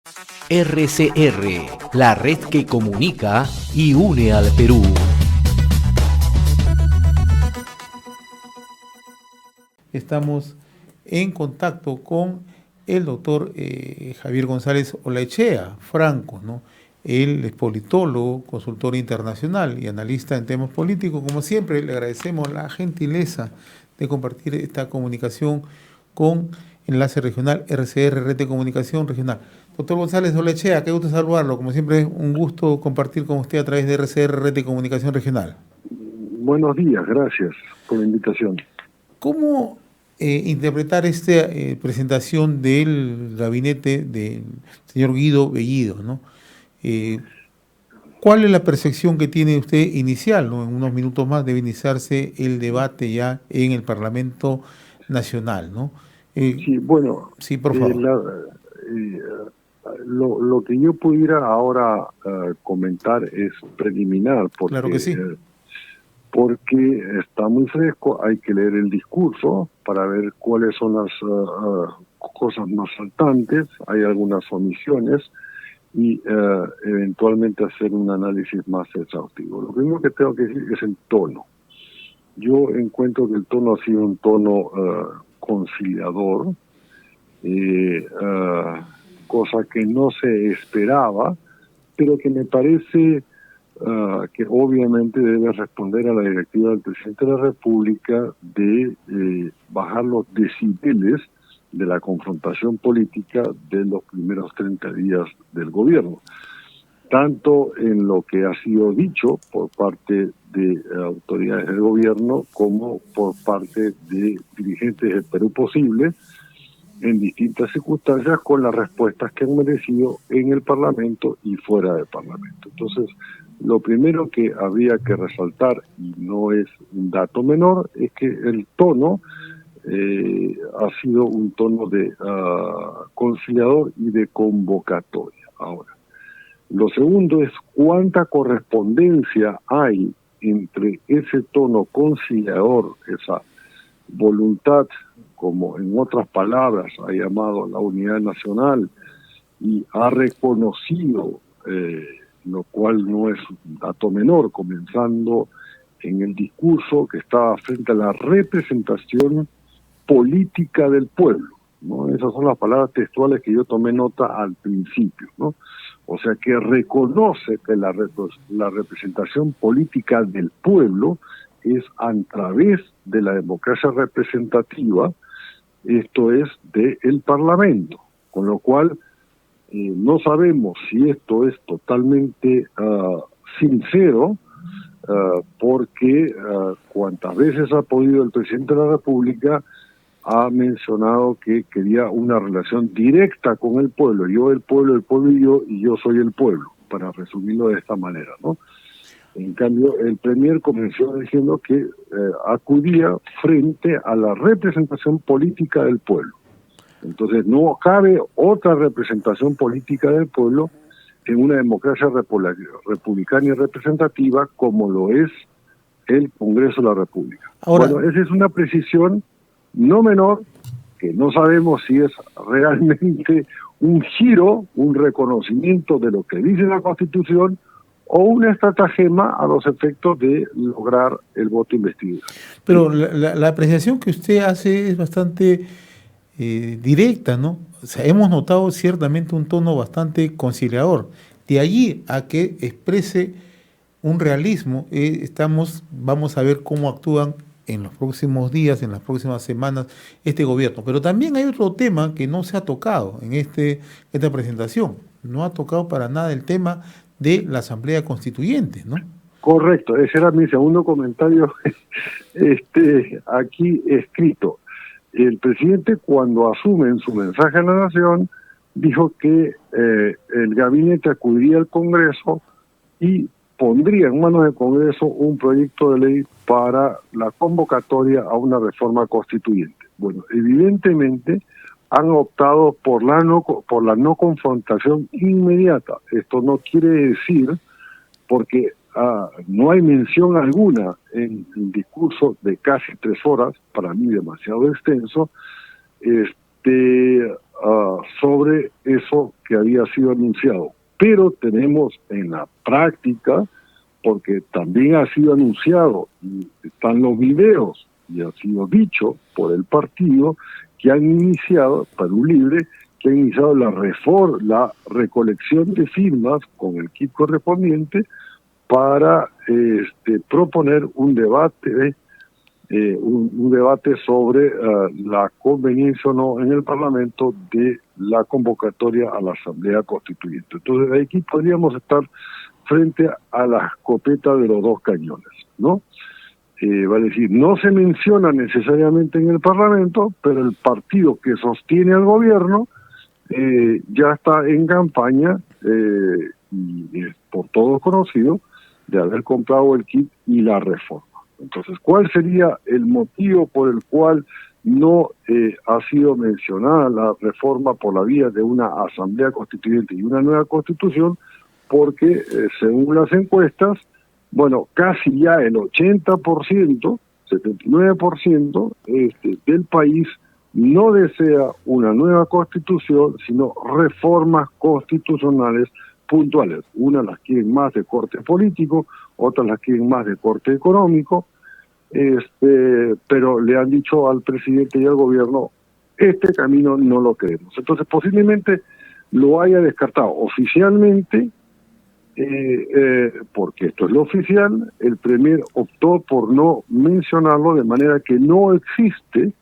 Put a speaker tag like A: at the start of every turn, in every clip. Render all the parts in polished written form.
A: RCR, la red que comunica y une al Perú.
B: Estamos en contacto con el doctor Javier González Olaechea Franco, ¿no? Él es politólogo, consultor internacional y analista en temas políticos. Como siempre, le agradecemos la gentileza de compartir esta comunicación con Enlace Regional RCR, Red de Comunicación Regional. Doctor González Olaechea, qué gusto saludarlo. Como siempre, es un gusto compartir con usted a través de RCR, Red de Comunicación Regional.
C: Buenos días, gracias por la invitación.
B: ¿Cómo interpretar esta presentación del gabinete del señor Guido Bellido, ¿no? ¿Cuál es la percepción que tiene usted inicial, ¿no? En unos minutos más debe iniciarse el debate ya en el Parlamento Nacional, ¿no?
C: Sí, bueno,
B: sí, por favor.
C: Lo que yo pudiera ahora comentar es preliminar, porque,
B: claro que sí.
C: Porque está muy fresco, hay que leer el discurso para ver cuáles son las cosas más saltantes, hay algunas omisiones, y eventualmente hacer un análisis más exhaustivo. Lo primero que tengo que decir es el tono. Yo encuentro que el tono ha sido un tono conciliador, cosa que no se esperaba, pero que me parece que obviamente debe responder a la directiva del presidente de la República de bajar los decibeles de la confrontación política de los primeros 30 días del gobierno, tanto en lo que ha sido dicho por parte de autoridades del gobierno como por parte de dirigentes del Perú Posible en distintas circunstancias, con las respuestas que han merecido en el Parlamento y fuera del Parlamento. Entonces, lo primero que habría que resaltar, y no es un dato menor, es que el tono ha sido un tono de conciliador y de convocatoria. Ahora, lo segundo es cuánta correspondencia hay entre ese tono conciliador, esa voluntad, como en otras palabras ha llamado la unidad nacional y ha reconocido, lo cual no es un dato menor, comenzando en el discurso que estaba frente a la representación política del pueblo, ¿no? Esas son las palabras textuales que yo tomé nota al principio, ¿no? O sea, que reconoce que la representación política del pueblo es a través de la democracia representativa, esto es, del Parlamento, con lo cual no sabemos si esto es totalmente sincero, porque cuantas veces ha podido el presidente de la República ha mencionado que quería una relación directa con el pueblo, yo el pueblo y yo soy el pueblo, para resumirlo de esta manera, ¿no? En cambio, el premier comenzó diciendo que acudía frente a la representación política del pueblo. Entonces, no cabe otra representación política del pueblo en una democracia republicana y representativa como lo es el Congreso de la República.
B: Ahora,
C: bueno, esa es una precisión no menor, que no sabemos si es realmente un giro, un reconocimiento de lo que dice la Constitución, o una estratagema a los efectos de lograr el voto investidura.
B: Pero la apreciación que usted hace es bastante directa, ¿no? O sea, hemos notado ciertamente un tono bastante conciliador. De allí a que exprese un realismo, vamos a ver cómo actúan en los próximos días, en las próximas semanas, este gobierno. Pero también hay otro tema que no se ha tocado en esta presentación. No ha tocado para nada el tema de la Asamblea Constituyente, ¿no?
C: Correcto, ese era mi segundo comentario aquí escrito. El presidente, cuando asume en su mensaje a la Nación, dijo que el gabinete acudiría al Congreso y pondría en manos del Congreso un proyecto de ley para la convocatoria a una reforma constituyente. Bueno, evidentemente han optado por la no confrontación inmediata. Esto no quiere decir, porque no hay mención alguna en el discurso de casi 3 horas, para mí demasiado extenso, sobre eso que había sido anunciado. Pero tenemos en la práctica, porque también ha sido anunciado, y están los videos, y ha sido dicho por el partido, que han iniciado, Perú Libre, que han iniciado la recolección de firmas con el kit correspondiente para proponer un debate un debate sobre la conveniencia o no en el Parlamento de la convocatoria a la Asamblea Constituyente. Entonces aquí podríamos estar frente a la escopeta de los dos cañones, ¿no? Vale decir, no se menciona necesariamente en el Parlamento, pero el partido que sostiene al gobierno ya está en campaña, y es por todos conocido, de haber comprado el kit y la reforma. Entonces, ¿cuál sería el motivo por el cual no ha sido mencionada la reforma por la vía de una asamblea constituyente y una nueva constitución? Porque, según las encuestas, bueno, casi ya el 80%, 79% del país no desea una nueva constitución, sino reformas constitucionales puntuales. Unas las quieren más de corte político, otras las quieren más de corte económico, pero le han dicho al presidente y al gobierno, este camino no lo queremos. Entonces posiblemente lo haya descartado oficialmente, porque esto es lo oficial. El Premier optó por no mencionarlo, de manera que no existe,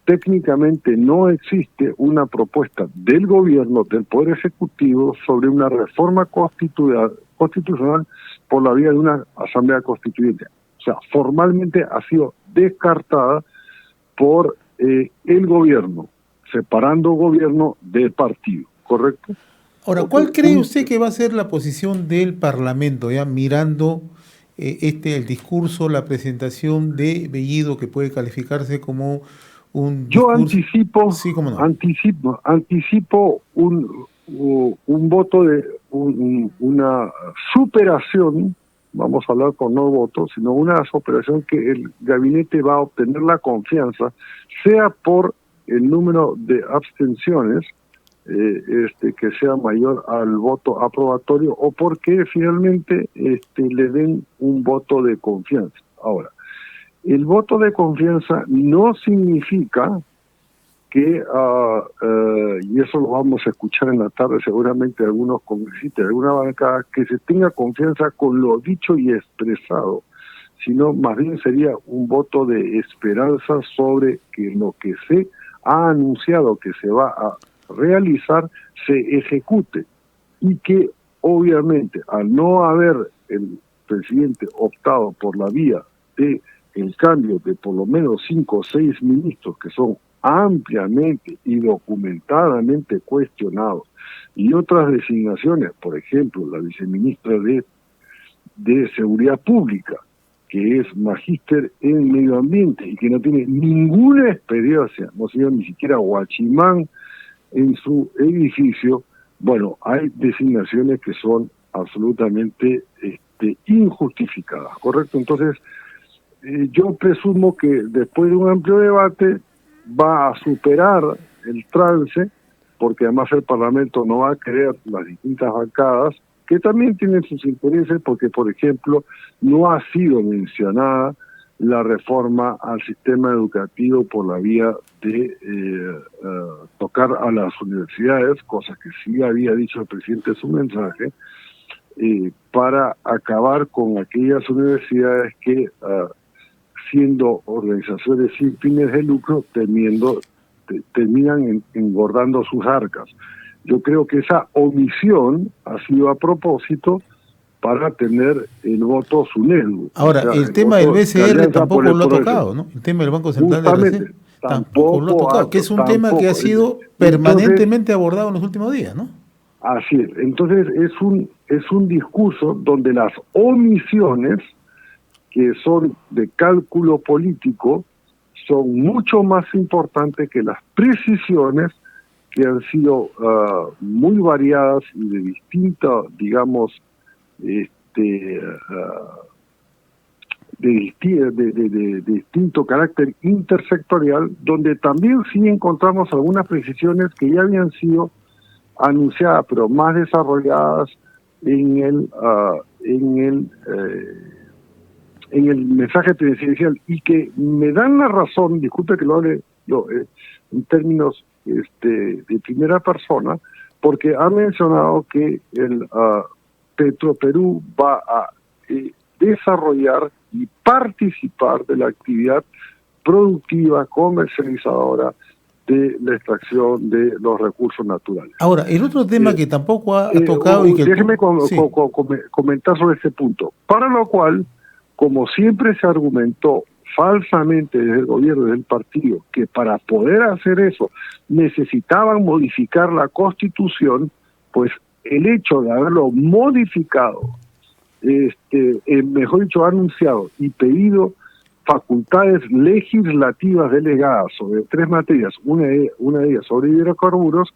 C: técnicamente no existe una propuesta del gobierno, del Poder Ejecutivo, sobre una reforma constitucional por la vía de una asamblea constituyente. O sea, formalmente ha sido descartada por el gobierno, separando gobierno de partido, ¿correcto?
B: Ahora, ¿cuál cree usted que va a ser la posición del Parlamento, ya mirando el discurso, la presentación de Bellido, que puede calificarse como un
C: Yo
B: discurso? Sí, cómo no.
C: anticipo un voto de una superación, vamos a hablar con no votos, sino una superación que el gabinete va a obtener la confianza, sea por el número de abstenciones, que sea mayor al voto aprobatorio, o porque finalmente le den un voto de confianza. Ahora, el voto de confianza no significa que, y eso lo vamos a escuchar en la tarde seguramente algunos congresistas de alguna bancada, que se tenga confianza con lo dicho y expresado, sino más bien sería un voto de esperanza sobre que lo que se ha anunciado que se va a realizar se ejecute, y que obviamente al no haber el presidente optado por la vía de el cambio de por lo menos 5 o 6 ministros que son ampliamente y documentadamente cuestionados, y otras designaciones, por ejemplo, la viceministra de Seguridad Pública, que es magíster en medio ambiente y que no tiene ninguna experiencia, no se llama ni siquiera guachimán en su edificio. Bueno, hay designaciones que son absolutamente injustificadas, ¿correcto? Entonces, yo presumo que después de un amplio debate va a superar el trance, porque además el Parlamento no va a querer las distintas bancadas, que también tienen sus intereses, porque, por ejemplo, no ha sido mencionada la reforma al sistema educativo por la vía de tocar a las universidades, cosa que sí había dicho el presidente en su mensaje, para acabar con aquellas universidades que, siendo organizaciones sin fines de lucro, terminan engordando sus arcas. Yo creo que esa omisión ha sido a propósito para tener el voto SUNEDU.
B: Ahora, o sea, el tema del BCR tampoco lo ha tocado, ¿no? El tema del Banco Central de Reserva tampoco lo ha tocado, que es un tema que ha sido permanentemente abordado en los últimos días, ¿no?
C: Así es. Entonces es un discurso donde las omisiones, que son de cálculo político, son mucho más importantes que las precisiones, que han sido muy variadas y de distinta, digamos, de distinto carácter intersectorial, donde también sí encontramos algunas precisiones que ya habían sido anunciadas, pero más desarrolladas en el mensaje presidencial, y que me dan la razón, disculpe que lo hable yo, en términos de primera persona, porque ha mencionado que el Petroperú va a desarrollar y participar de la actividad productiva, comercializadora de la extracción de los recursos naturales.
B: Ahora, el otro tema que tampoco ha tocado y que...
C: Déjeme comentar sobre ese punto. Para lo cual, como siempre se argumentó falsamente desde el gobierno, desde el partido, que para poder hacer eso necesitaban modificar la Constitución, pues el hecho de haberlo modificado, mejor dicho, anunciado y pedido facultades legislativas delegadas sobre 3 materias, una de ellas sobre hidrocarburos,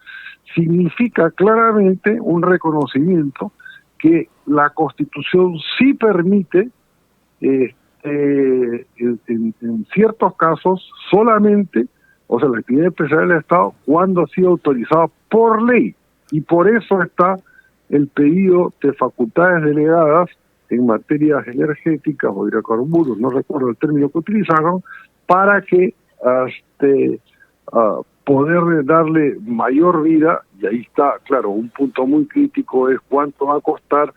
C: significa claramente un reconocimiento que la Constitución sí permite, en ciertos casos, solamente, o sea, la actividad empresarial del Estado, cuando ha sido autorizada por ley. Y por eso está el pedido de facultades delegadas en materias energéticas o hidrocarburos, no recuerdo el término que utilizaron, para que poder darle mayor vida. Y ahí está, claro, un punto muy crítico es cuánto va a costar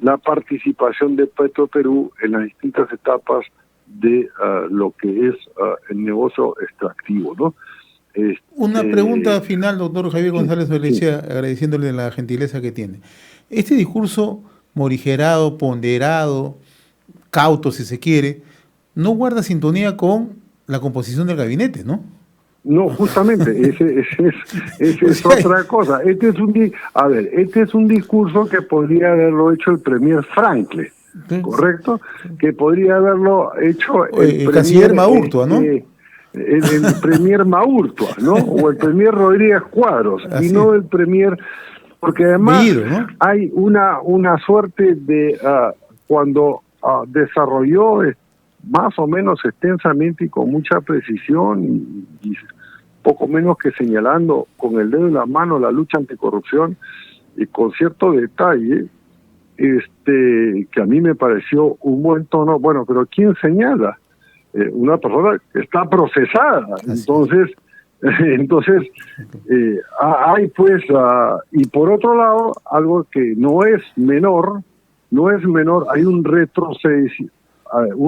C: la participación de Petroperú en las distintas etapas de lo que es el negocio extractivo, ¿no?
B: Una pregunta final, doctor Javier González Valencia,
C: sí.
B: agradeciéndole la gentileza que tiene. Este discurso morigerado, ponderado, cauto si se quiere, no guarda sintonía con la composición del gabinete, ¿no?
C: No, justamente, ese es otra cosa. Este es un discurso que podría haberlo hecho el premier Franklin, ¿correcto? Que podría haberlo hecho
B: el canciller Maurtua, ¿no?
C: El premier Maurtua, ¿no? O el premier Rodríguez Cuadros, y no el premier, porque además ¿no? Hay una suerte de cuando desarrolló más o menos extensamente y con mucha precisión y poco menos que señalando con el dedo en la mano la lucha anticorrupción, y con cierto detalle, que a mí me pareció un buen tono. Bueno, pero ¿quién señala? Una persona que está procesada. Entonces hay pues, y por otro lado, algo que no es menor, hay un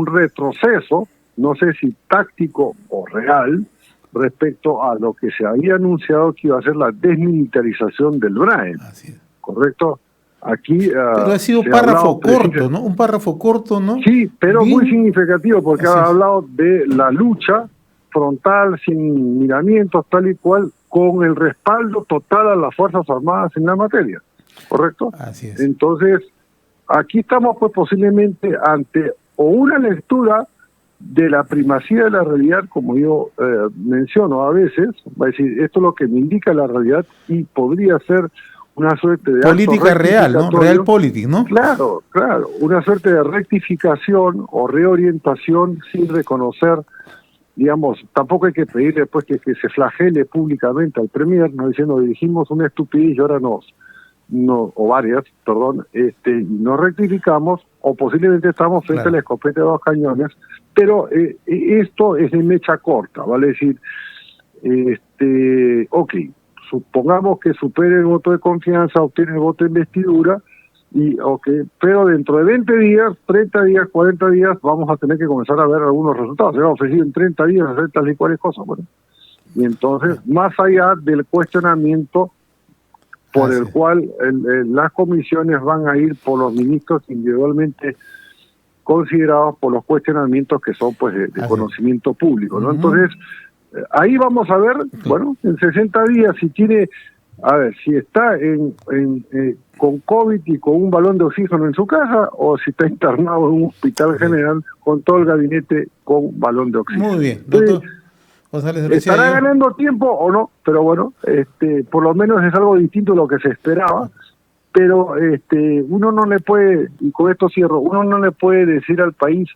C: retroceso, no sé si táctico o real, respecto a lo que se había anunciado que iba a ser la desmilitarización del BRAEM, ¿correcto? Aquí
B: pero ha sido un párrafo corto, ¿no? Un párrafo corto, ¿no?
C: Sí, pero
B: bien,
C: muy significativo, porque ha hablado de la lucha frontal, sin miramientos, tal y cual, con el respaldo total a las Fuerzas Armadas en la materia, ¿correcto?
B: Así es.
C: Entonces, aquí estamos pues posiblemente ante o una lectura de la primacía de la realidad, como yo menciono a veces, va a decir, esto es lo que me indica la realidad, y podría ser una suerte de
B: política real, ¿no? Realpolitik, ¿no?
C: Claro, una suerte de rectificación o reorientación sin reconocer, digamos, tampoco hay que pedir después que se flagele públicamente al premier, no diciendo dijimos una estupidez y ahora o varias, perdón, no rectificamos, o posiblemente estamos frente a la escopeta de 2 cañones, pero esto es de mecha corta, vale decir, supongamos que supere el voto de confianza, obtiene el voto de investidura, pero dentro de 20 días, 30 días, 40 días, vamos a tener que comenzar a ver algunos resultados. Se ha ofrecido en 30 días hacer tal y cuales cosas. Bueno. Y entonces, más allá del cuestionamiento por el cual las comisiones van a ir por los ministros individualmente considerados por los cuestionamientos que son pues de conocimiento público, ¿no? Entonces, ahí vamos a ver, bueno, en 60 días si está con COVID y con un balón de oxígeno en su casa, o si está internado en un hospital general con todo el gabinete con balón de oxígeno.
B: Muy bien, doctor González.
C: ¿Estará ganando tiempo o no? Pero bueno, por lo menos es algo distinto a lo que se esperaba, pero uno no le puede, y con esto cierro, uno no le puede decir al país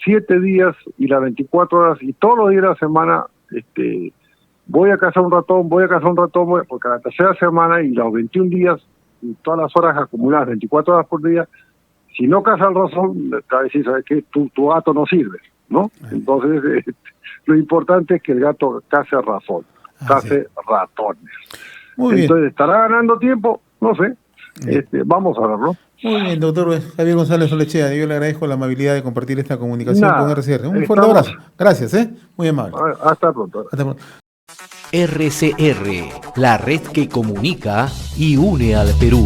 C: 7 días y las 24 horas y todos los días de la semana, voy a cazar un ratón, porque a la tercera semana y los 21 días y todas las horas acumuladas, 24 horas por día, si no caza el ratón, te va a decir, ¿sabes qué? Tu gato no sirve, ¿no? Entonces, lo importante es que el gato case ratón, case ratones.
B: Muy bien.
C: Entonces, ¿estará ganando tiempo? No sé. Vamos a verlo.
B: Muy bien, doctor Javier González Olechea, yo le agradezco la amabilidad de compartir esta comunicación con RCR. Un fuerte abrazo. Gracias, muy amable.
C: Hasta pronto.
B: Hasta pronto.
A: RCR, la red que comunica y une al Perú.